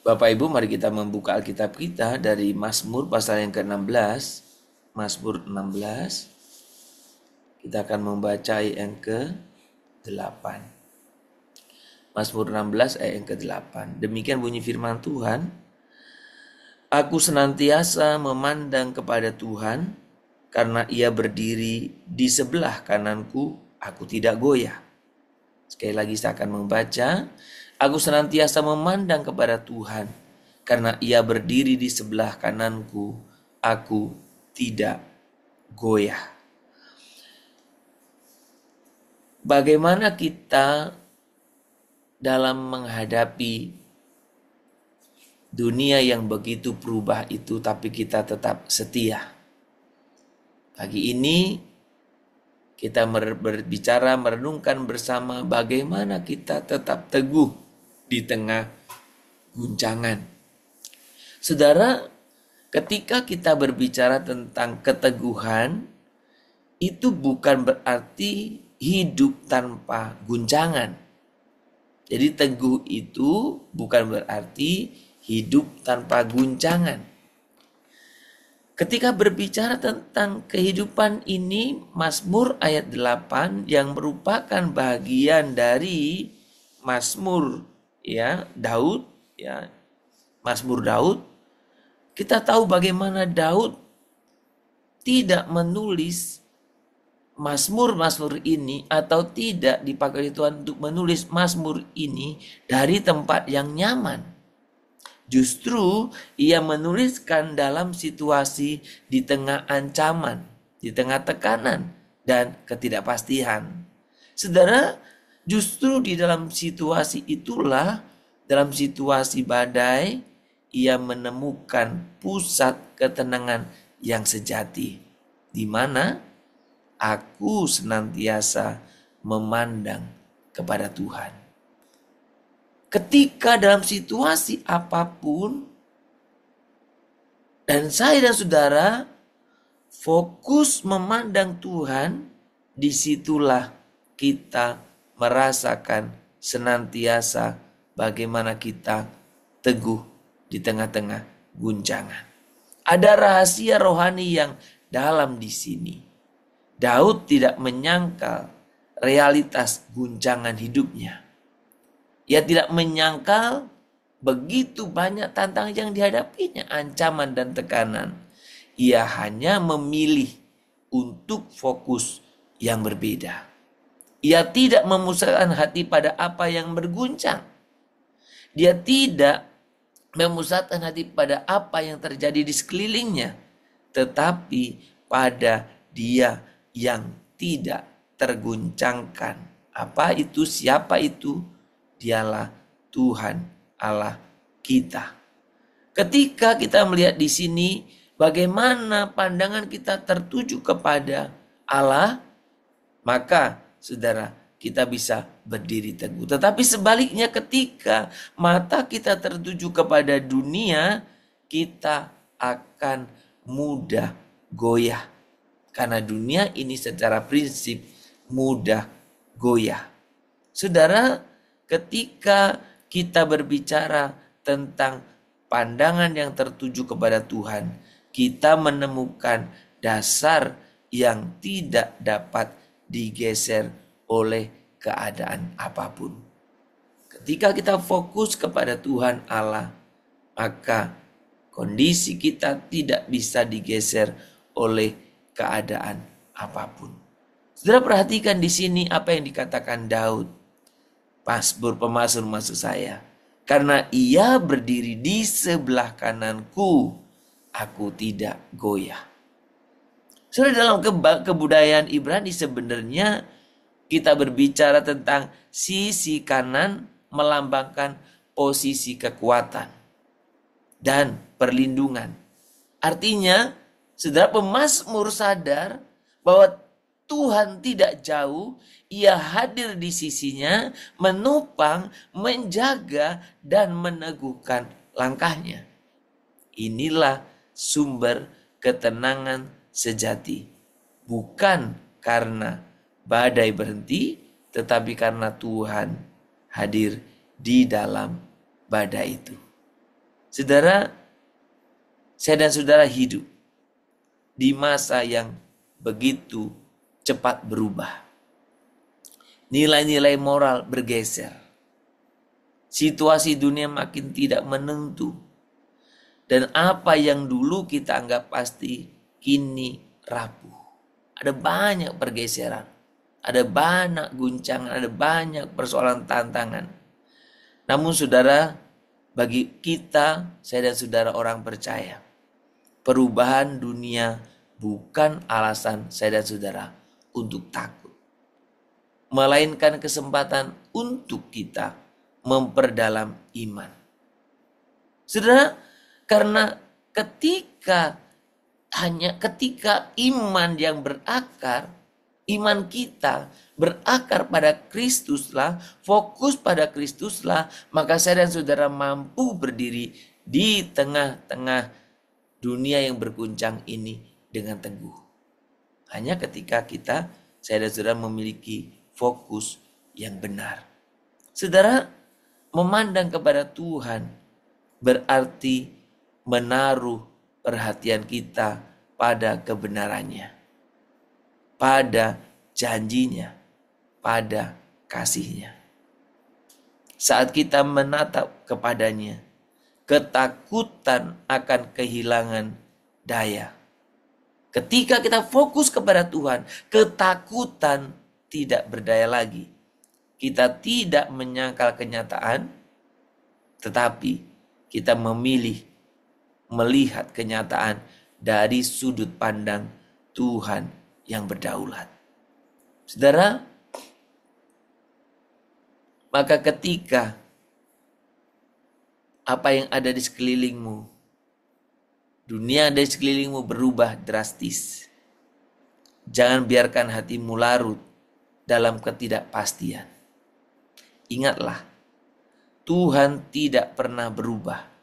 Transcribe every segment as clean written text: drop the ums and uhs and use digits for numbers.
Bapak Ibu, mari kita membuka Alkitab kita dari Mazmur pasal yang ke-16. Mazmur 16. Kita akan membaca ayat yang ke-8. Mazmur 16 ayat yang ke-8. Demikian bunyi firman Tuhan. Aku senantiasa memandang kepada Tuhan, karena Ia berdiri di sebelah kananku, aku tidak goyah. Sekali lagi saya akan membaca. Aku senantiasa memandang kepada Tuhan, karena Ia berdiri di sebelah kananku, aku tidak goyah. Bagaimana kita dalam menghadapi dunia yang begitu berubah itu, tapi kita tetap setia? Pagi ini kita berbicara, merenungkan bersama bagaimana kita tetap teguh di tengah guncangan. Saudara, ketika kita berbicara tentang keteguhan, itu bukan berarti hidup tanpa guncangan. Jadi teguh itu bukan berarti hidup tanpa guncangan. Ketika berbicara tentang kehidupan ini, Mazmur ayat 8 yang merupakan bagian dari Mazmur Daud, Mazmur Daud, kita tahu bagaimana Daud tidak menulis Mazmur-Mazmur ini, atau tidak dipakai Tuhan untuk menulis Mazmur ini dari tempat yang nyaman. Justru ia menuliskan dalam situasi di tengah ancaman, di tengah tekanan dan ketidakpastian. Saudara, justru di dalam situasi itulah, dalam situasi badai, ia menemukan pusat ketenangan yang sejati, di mana aku senantiasa memandang kepada Tuhan. Ketika dalam situasi apapun, dan saya dan saudara fokus memandang Tuhan, disitulah kita merasakan senantiasa bagaimana kita teguh di tengah-tengah guncangan. Ada rahasia rohani yang dalam di sini. Daud tidak menyangkal realitas guncangan hidupnya. Ia tidak menyangkal begitu banyak tantangan yang dihadapinya, ancaman dan tekanan. Ia hanya memilih untuk fokus yang berbeda. Ia tidak memusatkan hati pada apa yang berguncang. Dia tidak memusatkan hati pada apa yang terjadi di sekelilingnya, tetapi pada Dia yang tidak terguncangkan. Apa itu? Siapa itu? Dialah Tuhan Allah kita. Ketika kita melihat di sini bagaimana pandangan kita tertuju kepada Allah, maka saudara, kita bisa berdiri teguh. Tetapi sebaliknya, ketika mata kita tertuju kepada dunia, kita akan mudah goyah. Karena dunia ini secara prinsip mudah goyah. Saudara, ketika kita berbicara tentang pandangan yang tertuju kepada Tuhan, kita menemukan dasar yang tidak dapat digeser oleh keadaan apapun. Ketika kita fokus kepada Tuhan Allah, maka kondisi kita tidak bisa digeser oleh keadaan apapun. Saudara, perhatikan di sini apa yang dikatakan Daud. Pemazmur maksud saya. Karena Ia berdiri di sebelah kananku, aku tidak goyah. Saudara, dalam kebudayaan Ibrani sebenarnya kita berbicara tentang sisi kanan melambangkan posisi kekuatan dan perlindungan. Artinya, saudara, pemazmur sadar bahwa Tuhan tidak jauh, Ia hadir di sisinya, menopang, menjaga, dan meneguhkan langkahnya. Inilah sumber ketenangan sejati. Bukan karena badai berhenti, tetapi karena Tuhan hadir di dalam badai itu. Saudara, saya dan saudara hidup di masa yang begitu cepat berubah. Nilai-nilai moral bergeser. Situasi dunia makin tidak menentu. Dan apa yang dulu kita anggap pasti, kini rapuh. Ada banyak pergeseran. Ada banyak guncangan, ada banyak persoalan tantangan. Namun saudara, bagi kita, saya dan saudara orang percaya, perubahan dunia bukan alasan saya dan saudara untuk takut, melainkan kesempatan untuk kita memperdalam iman. Saudara, karena ketika iman yang berakar, iman kita berakar pada Kristuslah, fokus pada Kristuslah, maka saya dan saudara mampu berdiri di tengah-tengah dunia yang berguncang ini dengan teguh. Hanya ketika saya dan saudara memiliki fokus yang benar. Saudara, memandang kepada Tuhan berarti menaruh perhatian kita pada kebenarannya, pada janjinya, pada kasihnya. Saat kita menatap kepadanya, ketakutan akan kehilangan daya. Ketika kita fokus kepada Tuhan, ketakutan tidak berdaya lagi. Kita tidak menyangkal kenyataan, tetapi kita memilih melihat kenyataan dari sudut pandang Tuhan yang berdaulat. Saudara, maka ketika apa yang ada di sekelilingmu, dunia ada di sekelilingmu berubah drastis, jangan biarkan hatimu larut dalam ketidakpastian. Ingatlah, Tuhan tidak pernah berubah.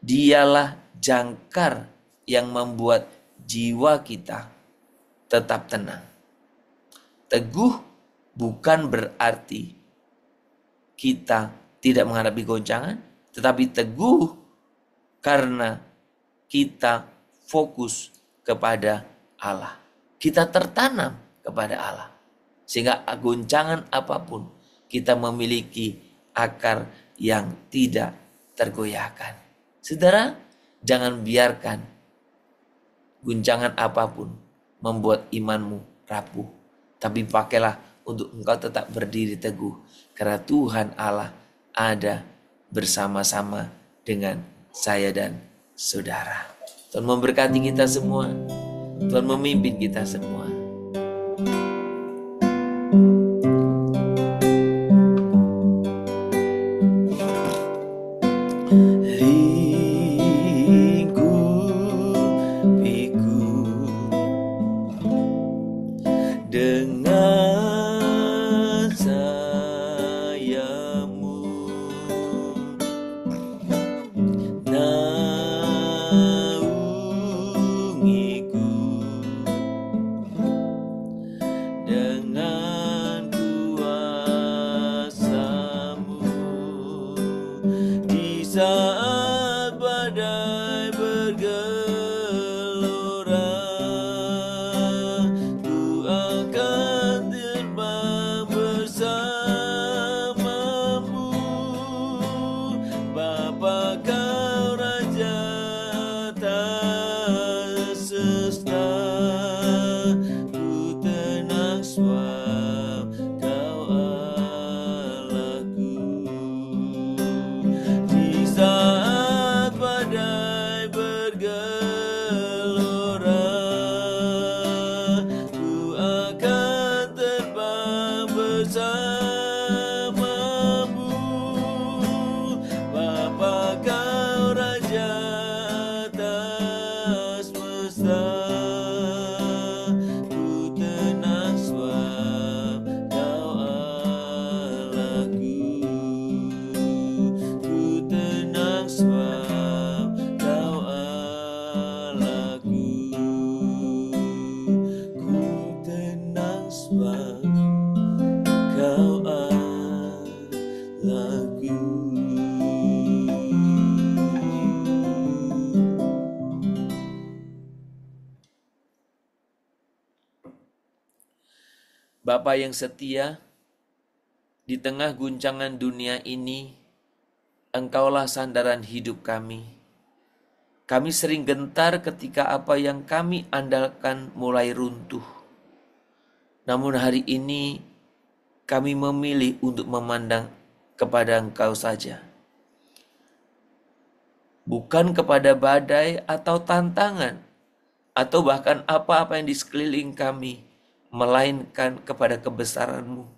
Dialah jangkar yang membuat jiwa kita tetap tenang. Teguh bukan berarti kita tidak menghadapi goncangan, tetapi teguh karena kita fokus kepada Allah. Kita tertanam kepada Allah. Sehingga goncangan apapun, kita memiliki akar yang tidak tergoyahkan. Saudara, jangan biarkan guncangan apapun membuat imanmu rapuh. Tapi pakailah untuk engkau tetap berdiri teguh. Karena Tuhan Allah ada bersama-sama dengan saya dan saudara. Tuhan memberkati kita semua. Tuhan memimpin kita semua. Dengan sayamu naungiku, dengan kuasamu di saat badai bergelora. Kau Allahku di saat Bapa yang setia, di tengah guncangan dunia ini, Engkaulah sandaran hidup kami. Kami sering gentar ketika apa yang kami andalkan mulai runtuh. Namun hari ini kami memilih untuk memandang kepada Engkau saja. Bukan kepada badai atau tantangan, atau bahkan apa-apa yang di sekeliling kami, melainkan kepada kebesaran-Mu.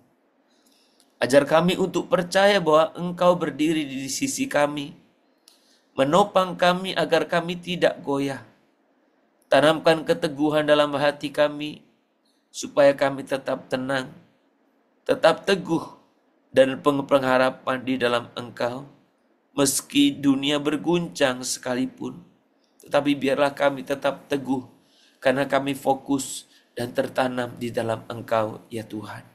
Ajar kami untuk percaya bahwa Engkau berdiri di sisi kami, menopang kami agar kami tidak goyah. Tanamkan keteguhan dalam hati kami, supaya kami tetap tenang, tetap teguh, dan pengharapan di dalam Engkau. Meski dunia berguncang sekalipun, tetapi biarlah kami tetap teguh, karena kami fokus dan tertanam di dalam Engkau, ya Tuhan.